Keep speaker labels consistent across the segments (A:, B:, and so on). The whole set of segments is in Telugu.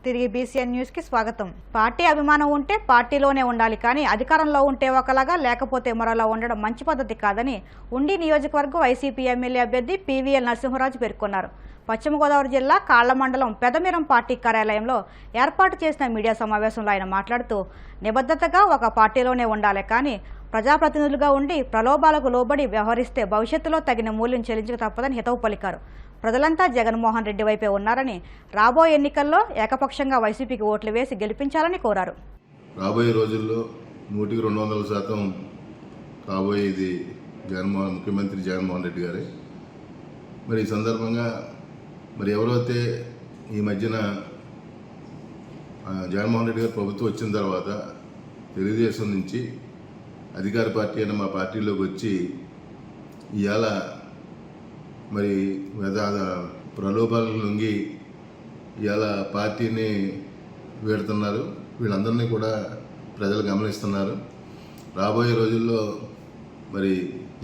A: తిరిగి బీసీఎన్ న్యూస్ కి స్వాగతం. పార్టీ అభిమానం ఉంటే పార్టీలోనే ఉండాలి, కానీ అధికారంలో ఉంటే ఒకలాగా లేకపోతే మరోలా ఉండడం మంచి పద్ధతి కాదని ఉండి నియోజకవర్గం వైసీపీ ఎమ్మెల్యే అభ్యర్థి పీవీఎల్ నరసింహరాజు పేర్కొన్నారు. పశ్చిమ గోదావరి జిల్లా కాళ్ల మండలం పెదమిరం పార్టీ కార్యాలయంలో ఏర్పాటు చేసిన మీడియా సమావేశంలో ఆయన మాట్లాడుతూ, నిబద్ధతగా ఒక పార్టీలోనే ఉండాలి, కానీ ప్రజాప్రతినిధులుగా ఉండి ప్రలోభాలకు లోబడి వ్యవహరిస్తే భవిష్యత్తులో తగిన మూల్యం చెల్లించక తప్పదని హితవు పలికారు. ప్రజలంతా జగన్మోహన్ రెడ్డి వైపే ఉన్నారని, రాబోయే ఎన్నికల్లో ఏకపక్షంగా వైసీపీకి ఓట్లు వేసి గెలిపించాలని కోరారు.
B: రాబోయే రోజుల్లో 100% కాబోయేది ముఖ్యమంత్రి జగన్మోహన్ రెడ్డి గారే. మరి ఈ సందర్భంగా ఎవరైతే ఈ మధ్యన జగన్మోహన్ రెడ్డి గారు ప్రభుత్వం వచ్చిన తర్వాత తెలుగుదేశం నుంచి అధికార పార్టీ అయిన మా పార్టీలోకి వచ్చి ఇవాళ ప్రలోభాలకు లొంగి ఇవాళ పార్టీని వీడుతున్నారు. వీళ్ళందరినీ కూడా ప్రజలు గమనిస్తున్నారు. రాబోయే రోజుల్లో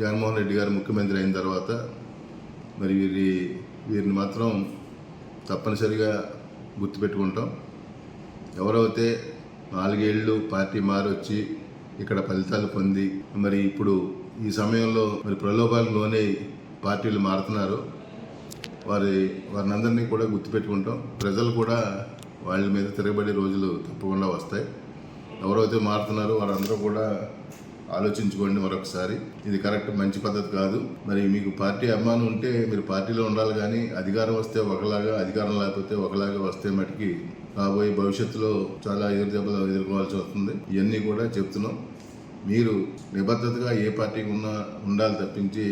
B: జగన్మోహన్ రెడ్డి గారు ముఖ్యమంత్రి అయిన తర్వాత వీరిని మాత్రం తప్పనిసరిగా గుర్తుపెట్టుకుంటాం. ఎవరైతే 4 ఏళ్ళు పార్టీ మారొచ్చి ఇక్కడ ఫలితాలు పొంది ఇప్పుడు ఈ సమయంలో ప్రలోభాలకు లోనే పార్టీలు మారుతున్నారు. వారిని అందరినీ కూడా గుర్తుపెట్టుకుంటాం. ప్రజలు కూడా వాళ్ళ మీద తిరగబడే రోజులు తప్పకుండా వస్తాయి. ఎవరైతే మారుతున్నారో వారందరూ కూడా ఆలోచించుకోండి మరొకసారి. ఇది కరెక్ట్, మంచి పద్ధతి కాదు. మీకు పార్టీ అభిమానం ఉంటే మీరు పార్టీలో ఉండాలి, కానీ అధికారం వస్తే ఒకలాగా, అధికారం లేకపోతే ఒకలాగా వస్తే మటుకి రాబోయే భవిష్యత్తులో చాలా ఎదురుదెబ్బలు ఎదుర్కోవాల్సి వస్తుంది. ఇవన్నీ కూడా చెప్తున్నాం. మీరు నిబద్ధతగా ఏ పార్టీకి ఉండాలి తప్పించి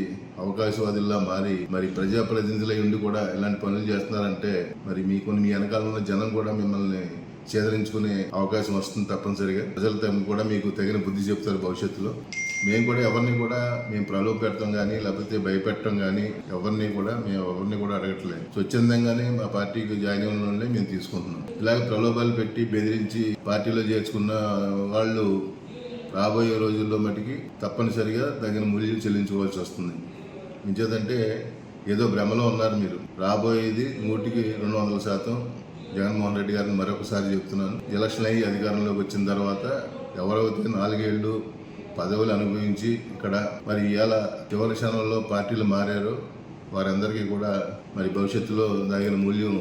B: అవకాశవాదుల్లా మారి ప్రజాప్రతినిధులై ఉండి కూడా ఇలాంటి పనులు చేస్తున్నారంటే మీ వెనకాల ఉన్న జనం కూడా మిమ్మల్ని చేదరించుకునే అవకాశం వస్తుంది తప్పనిసరిగా. ప్రజలతో కూడా మీకు తగిన బుద్ధి చెప్తారు భవిష్యత్తులో. మేము కూడా ఎవరిని కూడా ప్రలోభ పెడతాం కానీ లేకపోతే భయపెట్టడం కానీ ఎవరిని కూడా అడగట్లేదు. స్వచ్ఛందంగానే మా పార్టీకి జాయిన్ అవ్వడం మేము తీసుకుంటున్నాం. ఇలాగ ప్రలోభాలు పెట్టి బెదిరించి పార్టీలో చేర్చుకున్న వాళ్ళు రాబోయే రోజుల్లో మటుకి తప్పనిసరిగా తగిన మూల్యం చెల్లించుకోవాల్సి వస్తుంది. ఇంచేదంటే ఏదో భ్రమలో ఉన్నారు మీరు. రాబోయేది 100% జగన్మోహన్ రెడ్డి గారిని మరొకసారి చెప్తున్నాను. ఎలక్షన్ అయ్యి అధికారంలోకి వచ్చిన తర్వాత ఎవరైతే 4 ఏళ్ళు పదవులు అనుభవించి ఇక్కడ ఇవాళ చివరి క్షణంలో పార్టీలు మారారో వారందరికీ కూడా భవిష్యత్తులో తగిన మూల్యం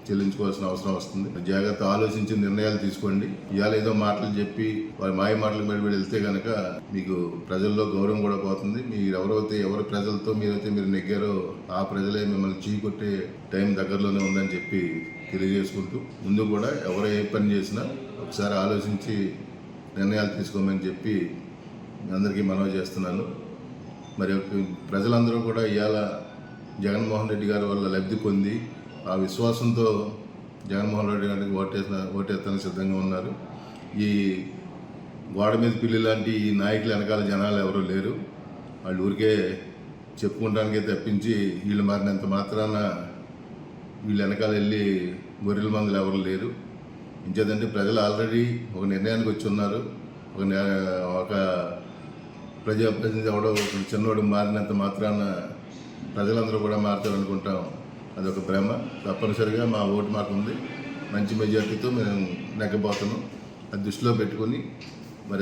B: చెల్లించుకోవాల్సిన అవసరం వస్తుంది. జాగ్రత్త ఆలోచించి నిర్ణయాలు తీసుకోండి. ఇవాళ ఏదో మాటలు చెప్పి వారి మాయ మాటలకు బయటపడి వెళ్తే కనుక మీకు ప్రజల్లో గౌరవం కూడా పోతుంది. ఎవరి ప్రజలతో మీరు నెగ్గారో ఆ ప్రజలే మిమ్మల్ని చీకొట్టే టైం దగ్గరలోనే ఉందని చెప్పి తెలియజేసుకుంటూ, ముందు కూడా ఎవరు ఏ పని చేసినా ఒకసారి ఆలోచించి నిర్ణయాలు తీసుకోమని చెప్పి అందరికీ మనవి చేస్తున్నాను. ప్రజలందరూ కూడా ఇవాళ జగన్మోహన్ రెడ్డి గారి వల్ల లబ్ధి పొంది ఆ విశ్వాసంతో జగన్మోహన్ రెడ్డి గారికి ఓటేస్తానికి సిద్ధంగా ఉన్నారు. ఈ గోడ మీద పిల్లి లాంటి ఈ నాయకులు వెనకాల జనాలు ఎవరూ లేరు. వాళ్ళు ఊరికే చెప్పుకోవడానికే తప్పించి వీళ్ళు మారినంత మాత్రాన వీళ్ళు వెనకాల వెళ్ళి గొర్రెల మందులు ఎవరు లేరు. ఇంచేదంటే ప్రజలు ఆల్రెడీ ఒక నిర్ణయానికి వచ్చి ఉన్నారు. ఒక ప్రజాప్రతినిధి ఎవడో చిన్నోడు మారినంత మాత్రాన ప్రజలందరూ కూడా మారుతారు అనుకుంటాం. అదొక భ్రమ. తప్పనిసరిగా మా ఓటు మాకు ఉంది. మంచి మెజార్టీతో మేము నెగ్గబోతున్నాం. అది దృష్టిలో పెట్టుకుని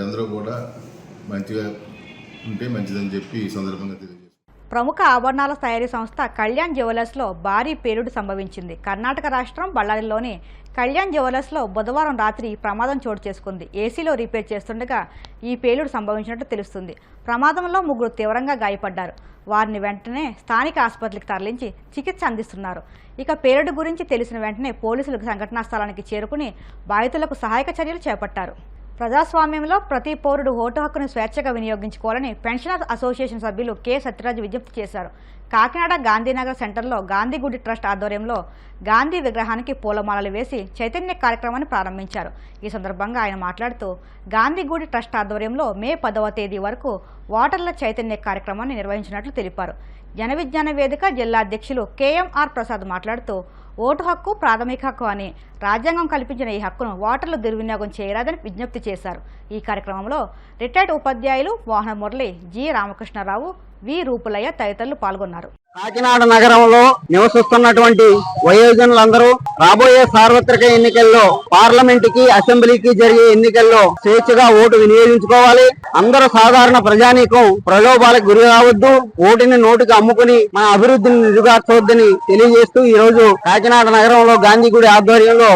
B: అందరూ కూడా మంచిగా ఉంటే మంచిదని చెప్పి ఈ సందర్భంగా తెలియజేస్తాం.
A: ప్రముఖ ఆభరణాల తయారీ సంస్థ కళ్యాణ్ జ్యువెలర్స్లో భారీ పేలుడు సంభవించింది. కర్ణాటక రాష్ట్రం బళ్ళారిలోని కళ్యాణ్ జ్యువెలర్స్లో బుధవారం రాత్రి ప్రమాదం చోటు చేసుకుంది. ఏసీలో రిపేర్ చేస్తుండగా ఈ పేలుడు సంభవించినట్టు తెలుస్తుంది. ప్రమాదంలో 3 తీవ్రంగా గాయపడ్డారు. వారిని వెంటనే స్థానిక ఆసుపత్రికి తరలించి చికిత్స అందిస్తున్నారు. ఇక పేలుడు గురించి తెలిసిన వెంటనే పోలీసులు సంఘటనా స్థలానికి చేరుకుని బాధితులకు సహాయక చర్యలు చేపట్టారు. ప్రజాస్వామ్యంలో ప్రతి పౌరుడు ఓటు హక్కును స్వేచ్ఛగా వినియోగించుకోవాలని పెన్షనర్ అసోసియేషన్ సభ్యులు కె సత్యరాజు విజ్ఞప్తి చేశారు. కాకినాడ గాంధీనగర్ సెంటర్లో గాంధీగుడి ట్రస్ట్ ఆధ్వర్యంలో గాంధీ విగ్రహానికి పూలమాలలు వేసి చైతన్య కార్యక్రమాన్ని ప్రారంభించారు. ఈ సందర్భంగా ఆయన మాట్లాడుతూ, గాంధీగుడి ట్రస్ట్ ఆధ్వర్యంలో మే 10వ తేదీ వరకు ఓటర్ల చైతన్య కార్యక్రమాన్ని నిర్వహించినట్లు తెలిపారు. జన విజ్ఞాన వేదిక జిల్లా అధ్యక్షులు కెఎంఆర్ ప్రసాద్ మాట్లాడుతూ, ఓటు హక్కు ప్రాథమిక హక్కు అని రాజ్యాంగం కల్పించిన ఈ హక్కును ఓటర్లు దుర్వినియోగం చేయరాదని విజ్ఞప్తి చేశారు. ఈ కార్యక్రమంలో రిటైర్డ్ ఉపాధ్యాయులు వాహన మురళి, జి రామకృష్ణారావు, వి రూపులయ్య తదితరులు పాల్గొన్నారు.
C: కాకినాడ నగరంలో నివసిస్తున్నటువంటి వయోజనులందరూ రాబోయే సార్వత్రిక ఎన్నికల్లో పార్లమెంటుకి, అసెంబ్లీకి జరిగే ఎన్నికల్లో స్వేచ్ఛగా ఓటు వినియోగించుకోవాలి. అందరూ సాధారణ ప్రజానీకం ప్రలోభాలకు గురి కావద్దు. ఓటుని నోటికి అమ్ముకుని మన అభివృద్ధిని నిరుగార్చవద్దని తెలియజేస్తూ ఈ రోజు కాకినాడ నగరంలో గాంధీ గుడి ఆధ్వర్యంలో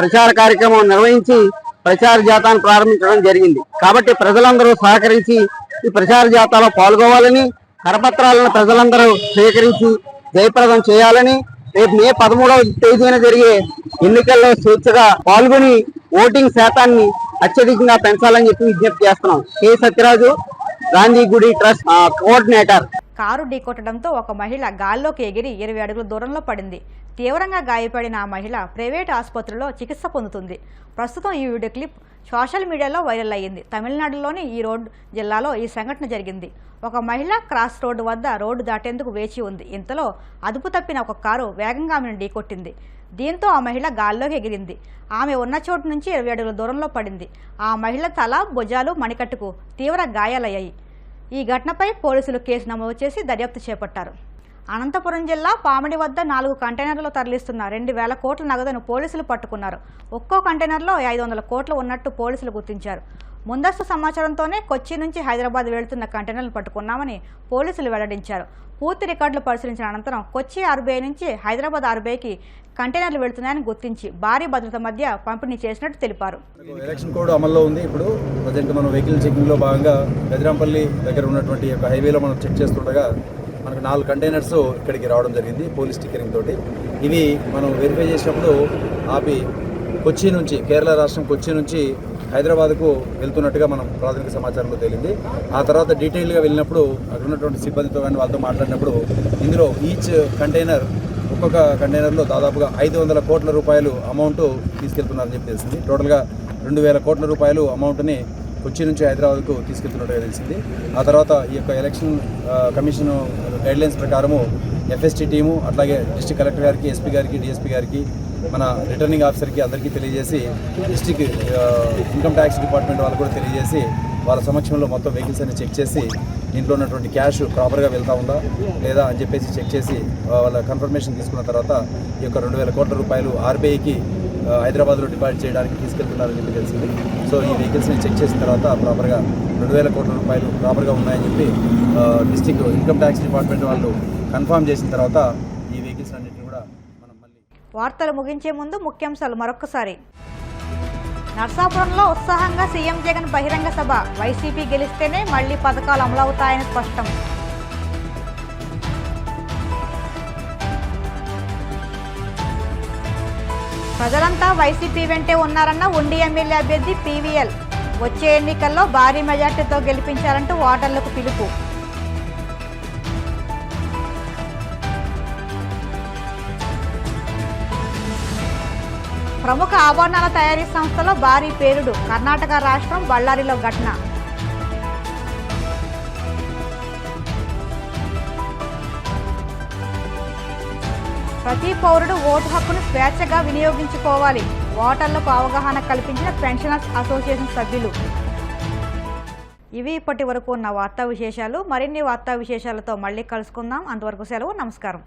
C: ప్రచార కార్యక్రమం నిర్వహించి ప్రచార జాతాను ప్రారంభించడం జరిగింది. కాబట్టి ప్రజలందరూ సహకరించి ఈ ప్రచార జాతాలో పాల్గొవాలని, కరపత్రాలను ప్రజలందరూ స్వీకరించి జయప్రదం చేయాలని, రేపు మే 13వ తేదీన జరిగే ఎన్నికల్లో స్వేచ్ఛగా పాల్గొని ఓటింగ్ శాతాన్ని అత్యధికంగా పెంచాలని చెప్పి విజ్ఞప్తి చేస్తున్నాం. కె సత్యరాజు, గాంధీ గుడి ట్రస్ట్ కోఆర్డినేటర్.
A: కారు ఢీకొట్టడంతో ఒక మహిళ గాల్లోకి ఎగిరి 20 అడుగుల దూరంలో పడింది. తీవ్రంగా గాయపడిన ఆ మహిళ ప్రైవేట్ ఆసుపత్రిలో చికిత్స పొందుతుంది. ప్రస్తుతం ఈ వీడియో క్లిప్ సోషల్ మీడియాలో వైరల్ అయ్యింది. తమిళనాడులోని ఈరోడ్ జిల్లాలో ఈ సంఘటన జరిగింది. ఒక మహిళ క్రాస్ రోడ్డు వద్ద రోడ్డు దాటేందుకు వేచి ఉంది. ఇంతలో అదుపు తప్పిన ఒక కారు వేగంగా ఆమెను ఢీకొట్టింది. దీంతో ఆ మహిళ గాల్లోకి ఎగిరింది. ఆమె ఉన్న చోటు నుంచి 20 అడుగుల దూరంలో పడింది. ఆ మహిళ తల, భుజాలు, మణికట్టుకు తీవ్ర గాయాలయ్యాయి. ఈ ఘటనపై పోలీసులు కేసు నమోదు చేసి దర్యాప్తు చేపట్టారు. అనంతపురం జిల్లా పామిడి వద్ద 4 కంటైనర్లలో తరలిస్తున్న 2,000 కోట్ల నగదును పోలీసులు పట్టుకున్నారు. ఒక్కో కంటైనర్లో 500 కోట్లు ఉన్నట్టు పోలీసులు గుర్తించారు. ముందస్తు సమాచారంతోనే కొచ్చి నుంచి హైదరాబాద్ వెళుతున్న కంటైనర్లు పట్టుకున్నామని పోలీసులు వెల్లడించారు. పూర్తి రికార్డులు పరిశీలించిన అనంతరం కొచ్చి ఆర్బీఐ నుంచి హైదరాబాద్ ఆర్బీఐకి కంటైనర్లు వెళుతున్నాయని గుర్తించి భారీ భద్రత మధ్య పంపిణీ చేసినట్టు తెలిపారు.
D: ఎలక్షన్ కోడ్ అమల్లో ఉంది. ఇప్పుడు ప్రజెంట్ మనం వెహికల్ చెకింగ్లో భాగంగా గజరాంపల్లి దగ్గర ఉన్నటువంటి ఒక హైవేలో మనం చెక్ చేస్తుండగా మనకు 4 కంటైనర్స్ ఇక్కడికి రావడం జరిగింది పోలీస్ స్టిక్కరింగ్ తోటి. ఇవి మనం వెరిఫై చేసినప్పుడు ఆపి కొచ్చి నుంచి, కేరళ రాష్ట్రం కొచ్చి నుంచి హైదరాబాద్కు వెళ్తున్నట్టుగా మనం ప్రాథమిక సమాచారంలో తేలింది. ఆ తర్వాత డీటెయిల్గా వెళ్ళినప్పుడు అక్కడ ఉన్నటువంటి సిబ్బందితో కానీ వాళ్ళతో మాట్లాడినప్పుడు ఇందులో ఈచ్ కంటైనర్, ఒక్కొక్క కంటైనర్లో దాదాపుగా 500 కోట్ల రూపాయలు అమౌంట్ తీసుకెళ్తున్నారని చెప్పి తెలిసింది. టోటల్గా 2,000 కోట్ల రూపాయలు అమౌంట్ని కొచ్చి నుంచి హైదరాబాద్కు తీసుకెళ్తున్నట్టుగా తెలిసింది. ఆ తర్వాత ఈ యొక్క ఎలక్షన్ కమిషన్ గైడ్లైన్స్ ప్రకారము ఎఫ్ఎస్టీ టీము, అట్లాగే డిస్ట్రిక్ట్ కలెక్టర్ గారికి, ఎస్పీ గారికి, డిఎస్పీ గారికి, మన రిటర్నింగ్ ఆఫీసర్కి అందరికీ తెలియజేసి, డిస్ట్రిక్ట్ ఇన్కమ్ ట్యాక్స్ డిపార్ట్మెంట్ వాళ్ళకు కూడా తెలియజేసి వాళ్ళ సమక్షంలో మొత్తం వెహికల్స్ అన్ని చెక్ చేసి దీంట్లో ఉన్నటువంటి క్యాష్ ప్రాపర్గా వెళ్తూ ఉందా లేదా అని చెప్పేసి చెక్ చేసి వాళ్ళ కన్ఫర్మేషన్ తీసుకున్న తర్వాత ఈ యొక్క 2,000 కోట్ల రూపాయలు ఆర్బీఐకి హైదరాబాద్లో డిపాజిట్ చేయడానికి తీసుకెళ్తున్నారని చెప్పి తెలిసింది. సో ఈ వెహికల్స్ని చెక్ చేసిన తర్వాత ప్రాపర్గా 2,000 కోట్ల రూపాయలు ప్రాపర్గా ఉన్నాయని చెప్పి డిస్ట్రిక్ట్ ఇన్కమ్ ట్యాక్స్ డిపార్ట్మెంట్ వాళ్ళు కన్ఫర్మ్ చేసిన తర్వాత ఈ వెహికల్స్ అన్నింటినీ కూడా మనం మళ్ళీ.
A: వార్తలు ముగించే ముందు ముఖ్యాంశాలు మరొకసారి. నర్సాపురంలో ఉత్సాహంగా సీఎం జగన్ బహిరంగ సభ. వైసీపీ గెలిస్తేనే మళ్లీ పథకాలు అమలవుతాయని స్పష్టం. ప్రజలంతా వైసీపీ వెంటే ఉన్నారన్న ఉండి ఎమ్మెల్యే అభ్యర్థి పీవీఎల్. వచ్చే ఎన్నికల్లో భారీ మెజార్టీతో గెలిపించాలంటూ ఓటర్లకు పిలుపు. ప్రముఖ ఆభరణాల తయారీ సంస్థలో భారీ పేలుడు. కర్ణాటక రాష్ట్రం బళ్ళారిలో ఘటన. ప్రతి పౌరుడు ఓటు హక్కును స్వేచ్ఛగా వినియోగించుకోవాలి. ఓటర్లకు అవగాహన కల్పించిన పెన్షనర్స్ అసోసియేషన్ సభ్యులు. ఇవి ఇప్పటి వరకు ఉన్న వార్తా విశేషాలు. మరిన్ని వార్తా విశేషాలతో మళ్ళీ కలుసుకుందాం. అంతవరకు సెలవు. నమస్కారం.